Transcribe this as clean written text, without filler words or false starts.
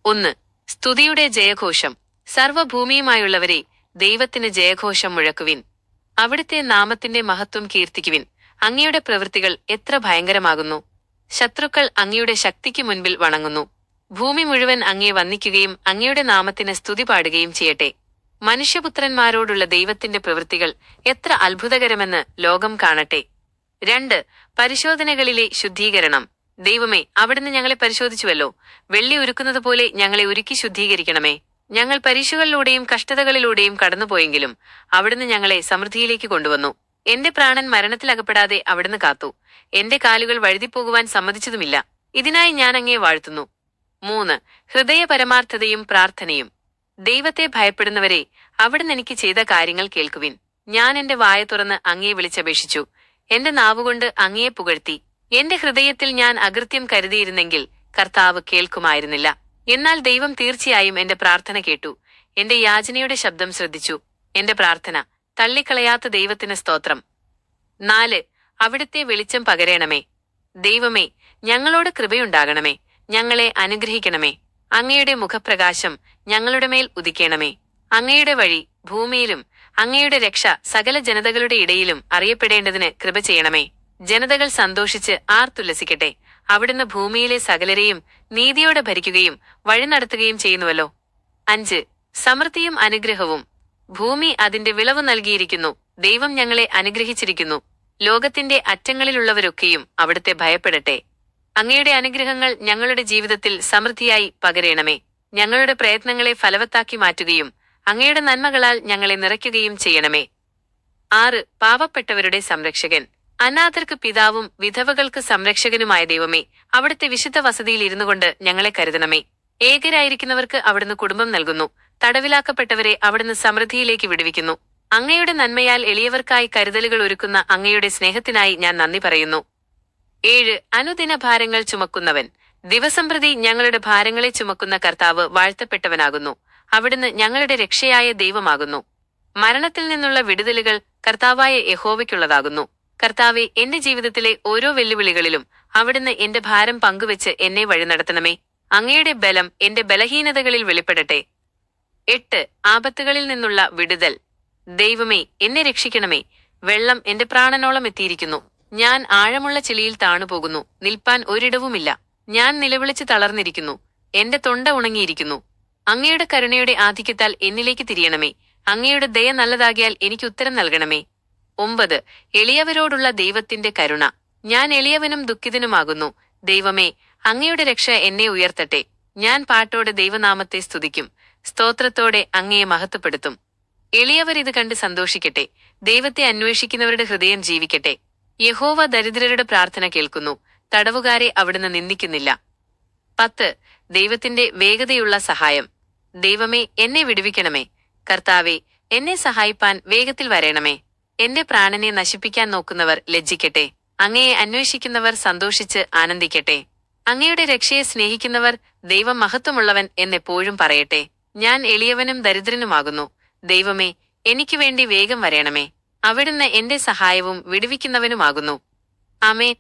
1. സ്തുതിയുടെ ജയഘോഷം. സർവ്വഭൂമിയുമായുള്ളവരെ, ദൈവത്തിന് ജയഘോഷം മുഴക്കുവിൻ. അവിടുത്തെ നാമത്തിന്റെ മഹത്വം കീർത്തിക്കുവിൻ. അങ്ങയുടെ പ്രവൃത്തികൾ എത്ര ഭയങ്കരമാകുന്നു! ശത്രുക്കൾ അങ്ങയുടെ ശക്തിക്ക് മുൻപിൽ വണങ്ങുന്നു. ഭൂമി മുഴുവൻ അങ്ങയെ വന്ദിക്കുകയും അങ്ങയുടെ നാമത്തിന് സ്തുതി പാടുകയും ചെയ്യട്ടെ. മനുഷ്യപുത്രന്മാരോടുള്ള ദൈവത്തിന്റെ പ്രവൃത്തികൾ എത്ര അത്ഭുതകരമെന്ന് ലോകം കാണട്ടെ. 2. പരിശോധനകളിലെ ശുദ്ധീകരണം. ദൈവമേ, അവിടുന്ന് ഞങ്ങളെ പരിശോധിച്ചുവല്ലോ. വെള്ളി ഉരുക്കുന്നത് പോലെ ഞങ്ങളെ ഉരുക്കി ശുദ്ധീകരിക്കണമേ. ഞങ്ങൾ പരീക്ഷകളിലൂടെയും കഷ്ടതകളിലൂടെയും കടന്നുപോയെങ്കിലും അവിടുന്ന് ഞങ്ങളെ സമൃദ്ധിയിലേക്ക് കൊണ്ടുവന്നു. എന്റെ പ്രാണൻ മരണത്തിലകപ്പെടാതെ അവിടുന്ന് കാത്തു. എന്റെ കാലുകൾ വഴുതിപ്പോകുവാൻ സമ്മതിച്ചതുമില്ല. ഇതിനായി ഞാൻ അങ്ങയെ വാഴ്ത്തുന്നു. 3. ഹൃദയ പരമാർത്ഥതയും പ്രാർത്ഥനയും. ദൈവത്തെ ഭയപ്പെടുന്നവരെ, അവിടുന്ന് എനിക്ക് ചെയ്ത കാര്യങ്ങൾ കേൾക്കുവിൻ. ഞാൻ എന്റെ വായ തുറന്ന് അങ്ങയെ വിളിച്ചപേക്ഷിച്ചു. എന്റെ നാവുകൊണ്ട് അങ്ങയെ പുകഴ്ത്തി. എന്റെ ഹൃദയത്തിൽ ഞാൻ അകൃത്യം കരുതിയിരുന്നെങ്കിൽ കർത്താവ് കേൾക്കുമായിരുന്നില്ല. എന്നാൽ ദൈവം തീർച്ചയായും എന്റെ പ്രാർത്ഥന കേട്ടു. എന്റെ യാചനയുടെ ശബ്ദം ശ്രദ്ധിച്ചു. എന്റെ പ്രാർത്ഥന തള്ളിക്കളയാത്ത ദൈവത്തിന് സ്തോത്രം. 4. അവിടുത്തെ വെളിച്ചം പകരണമേ. ദൈവമേ, ഞങ്ങളോട് കൃപയുണ്ടാകണമേ. ഞങ്ങളെ അനുഗ്രഹിക്കണമേ. അങ്ങയുടെ മുഖപ്രകാശം ഞങ്ങളുടെ മേൽ ഉദിക്കണമേ. അങ്ങയുടെ വഴി ഭൂമിയിലും അങ്ങയുടെ രക്ഷ സകല ജനതകളുടെ ഇടയിലും അറിയപ്പെടേണ്ടതിന് കൃപ ചെയ്യണമേ. ജനതകൾ സന്തോഷിച്ച് ആർത്തുല്ലസിക്കട്ടെ. അവിടുന്ന് ഭൂമിയിലെ സകലരെയും നീതിയോടെ ഭരിക്കുകയും വഴി നടത്തുകയും ചെയ്യുന്നുവല്ലോ. 5. സമൃദ്ധിയും അനുഗ്രഹവും. ഭൂമി അതിന്റെ വിളവ് നൽകിയിരിക്കുന്നു. ദൈവം ഞങ്ങളെ അനുഗ്രഹിച്ചിരിക്കുന്നു. ലോകത്തിന്റെ അറ്റങ്ങളിലുള്ളവരൊക്കെയും അവിടുത്തെ ഭയപ്പെടട്ടെ. അങ്ങയുടെ അനുഗ്രഹങ്ങൾ ഞങ്ങളുടെ ജീവിതത്തിൽ സമൃദ്ധിയായി പകരണമേ. ഞങ്ങളുടെ പ്രയത്നങ്ങളെ ഫലവത്താക്കി മാറ്റുകയും അങ്ങയുടെ നന്മകളാൽ ഞങ്ങളെ നിറയ്ക്കുകയും ചെയ്യണമേ. 6. പാവപ്പെട്ടവരുടെ സംരക്ഷകൻ. അനാഥർക്ക് പിതാവും വിധവകൾക്ക് സംരക്ഷകനുമായ ദൈവമേ, അവിടുത്തെ വിശുദ്ധ വസതിയിൽ ഇരുന്നുകൊണ്ട് ഞങ്ങളെ കരുതണമേ. ഏകരായിരിക്കുന്നവർക്ക് അവിടുന്ന് കുടുംബം നൽകുന്നു. തടവിലാക്കപ്പെട്ടവരെ അവിടുന്ന് സമൃദ്ധിയിലേക്ക് വിടുവിക്കുന്നു. അങ്ങയുടെ നന്മയാൽ എളിയവർക്കായി കരുതലുകൾ ഒരുക്കുന്ന അങ്ങയുടെ സ്നേഹത്തിനായി ഞാൻ നന്ദി പറയുന്നു. 7. അനുദിന ഭാരങ്ങൾ ചുമക്കുന്നവൻ. ദിവസംപ്രതി ഞങ്ങളുടെ ഭാരങ്ങളെ ചുമക്കുന്ന കർത്താവ് വാഴ്ത്തപ്പെട്ടവനാകുന്നു. അവിടുന്ന് ഞങ്ങളുടെ രക്ഷയായ ദൈവമാകുന്നു. മരണത്തിൽ നിന്നുള്ള വിടുതലുകൾ കർത്താവായ യഹോവയ്ക്കുള്ളതാകുന്നു. കർത്താവെ, എന്റെ ജീവിതത്തിലെ ഓരോ വെല്ലുവിളികളിലും അവിടുന്ന് എന്റെ ഭാരം പങ്കുവെച്ച് എന്നെ വഴി നടത്തണമേ. അങ്ങയുടെ ബലം എന്റെ ബലഹീനതകളിൽ വെളിപ്പെടട്ടെ. 8. ആപത്തുകളിൽ നിന്നുള്ള വിടുതൽ. ദൈവമേ, എന്നെ രക്ഷിക്കണമേ. വെള്ളം എന്റെ പ്രാണനോളം എത്തിയിരിക്കുന്നു. ഞാൻ ആഴമുള്ള ചെളിയിൽ താണുപോകുന്നു. നിൽപ്പാൻ ഒരിടവുമില്ല. ഞാൻ നിലവിളിച്ച് തളർന്നിരിക്കുന്നു. എന്റെ തൊണ്ട ഉണങ്ങിയിരിക്കുന്നു. അങ്ങയുടെ കരുണയുടെ ആധിക്യത്താൽ എന്നിലേക്ക് തിരിയണമേ. അങ്ങയുടെ ദയ നല്ലതാകിയാൽ എനിക്ക് ഉത്തരം നൽകണമേ. 9. എളിയവരോടുള്ള ദൈവത്തിന്റെ കരുണ. ഞാൻ എളിയവനും ദുഃഖിതനുമാകുന്നു. ദൈവമേ, അങ്ങയുടെ രക്ഷ എന്നെ ഉയർത്തട്ടെ. ഞാൻ പാട്ടോടെ ദൈവനാമത്തെ സ്തുതിക്കും. സ്തോത്രത്തോടെ അങ്ങയെ മഹത്വപ്പെടുത്തും. എളിയവർ ഇത് കണ്ട് സന്തോഷിക്കട്ടെ. ദൈവത്തെ അന്വേഷിക്കുന്നവരുടെ ഹൃദയം ജീവിക്കട്ടെ. യഹോവ ദരിദ്രരുടെ പ്രാർത്ഥന കേൾക്കുന്നു. തടവുകാരെ അവിടുന്ന് നിന്ദിക്കുന്നില്ല. 10. ദൈവത്തിന്റെ വേഗതയുള്ള സഹായം. ദൈവമേ, എന്നെ വിടുവിക്കണമേ. കർത്താവെ, എന്നെ സഹായിപ്പാൻ വേഗത്തിൽ വരേണമേ. എന്റെ പ്രാണനെ നശിപ്പിക്കാൻ നോക്കുന്നവർ ലജ്ജിക്കട്ടെ. അങ്ങയെ അന്വേഷിക്കുന്നവർ സന്തോഷിച്ച് ആനന്ദിക്കട്ടെ. അങ്ങയുടെ രക്ഷയെ സ്നേഹിക്കുന്നവർ ദൈവം മഹത്വമുള്ളവൻ എന്നെപ്പോഴും പറയട്ടെ. ഞാൻ എളിയവനും ദരിദ്രനുമാകുന്നു. ദൈവമേ, എനിക്ക് വേണ്ടി വേഗം വരേണമേ. അവിടുന്ന് എന്റെ സഹായവും വിടുവിക്കുന്നവനുമാകുന്നു. ആമേൻ.